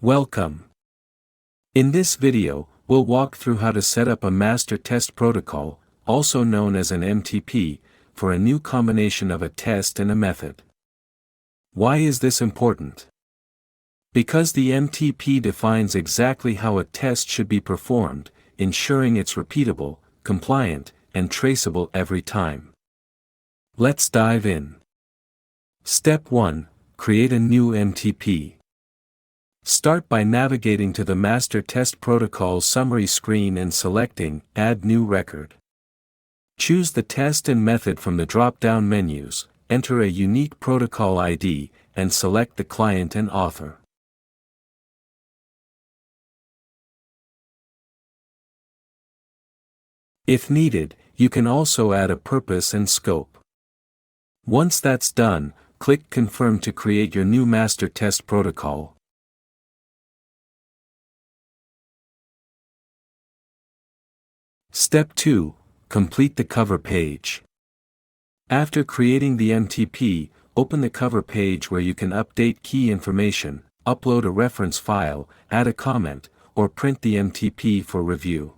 Welcome. In this video, we'll walk through how to set up a master test protocol, also known as an MTP, for a new combination of a test and a method. Why is this important? Because the MTP defines exactly how a test should be performed, ensuring it's repeatable, compliant, and traceable every time. Let's dive in. Step 1. Create a new MTP. Start by navigating to the Master Test Protocol summary screen and selecting Add New Record. Choose the test and method from the drop-down menus, enter a unique protocol ID, and select the client and author. If needed, you can also add a purpose and scope. Once that's done, click Confirm to create your new master test protocol. Step 2. Complete the cover page. After creating the MTP, open the cover page where you can update key information, upload a reference file, add a comment, or print the MTP for review.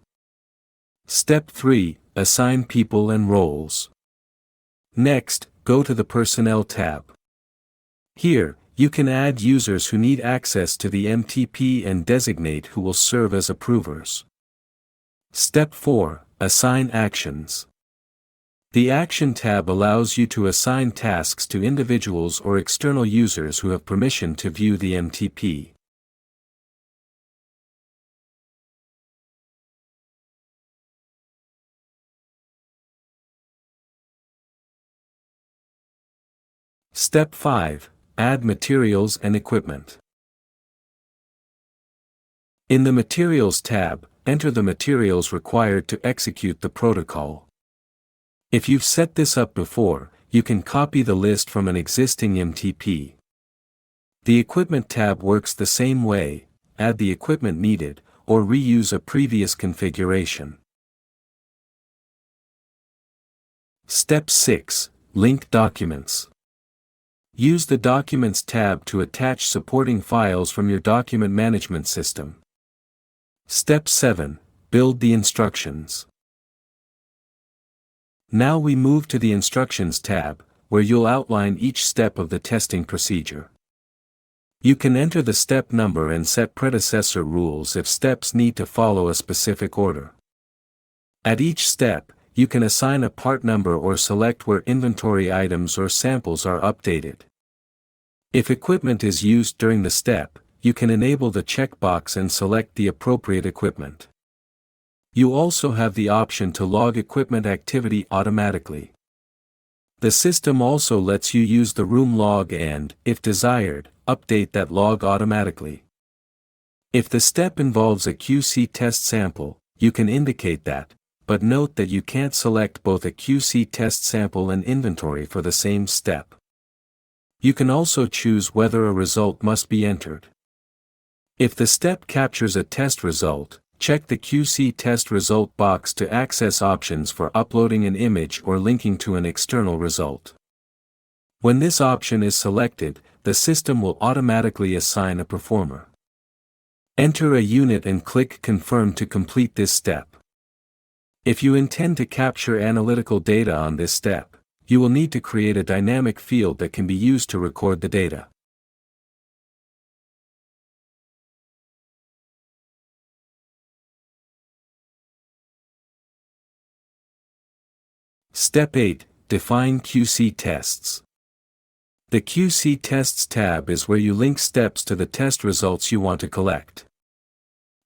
Step 3. Assign people and roles. Next, go to the Personnel tab. Here, you can add users who need access to the MTP and designate who will serve as approvers. Step 4. Assign actions. The Action tab allows you to assign tasks to individuals or external users who have permission to view the MTP. Step 5. Add materials and equipment. In the Materials tab, enter the materials required to execute the protocol. If you've set this up before, you can copy the list from an existing MTP. The Equipment tab works the same way: add the equipment needed, or reuse a previous configuration. Step 6. Link documents. Use the Documents tab to attach supporting files from your document management system. Step 7. Build the instructions. Now we move to the Instructions tab, where you'll outline each step of the testing procedure. You can enter the step number and set predecessor rules if steps need to follow a specific order. At each step, you can assign a part number or select where inventory items or samples are updated. If equipment is used during the step, you can enable the checkbox and select the appropriate equipment. You also have the option to log equipment activity automatically. The system also lets you use the room log and, if desired, update that log automatically. If the step involves a QC test sample, you can indicate that, but note that you can't select both a QC test sample and inventory for the same step. You can also choose whether a result must be entered. If the step captures a test result, check the QC test result box to access options for uploading an image or linking to an external result. When this option is selected, the system will automatically assign a performer. Enter a unit and click Confirm to complete this step. If you intend to capture analytical data on this step, you will need to create a dynamic field that can be used to record the data. Step 8. Define QC tests. The QC Tests tab is where you link steps to the test results you want to collect.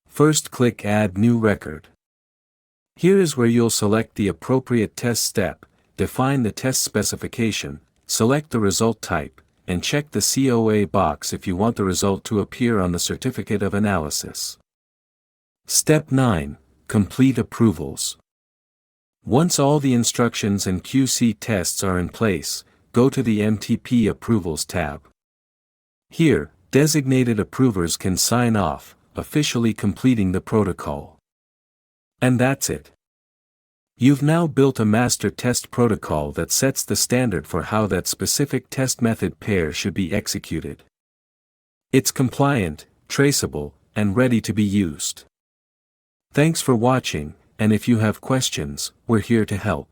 First, click Add New Record. Here is where you'll select the appropriate test step, define the test specification, select the result type, and check the COA box if you want the result to appear on the Certificate of Analysis. Step 9. Complete approvals. Once all the instructions and QC tests are in place, go to the MTP Approvals tab. Here, designated approvers can sign off, officially completing the protocol. And that's it. You've now built a master test protocol that sets the standard for how that specific test method pair should be executed. It's compliant, traceable, and ready to be used. Thanks for watching, and if you have questions, we're here to help.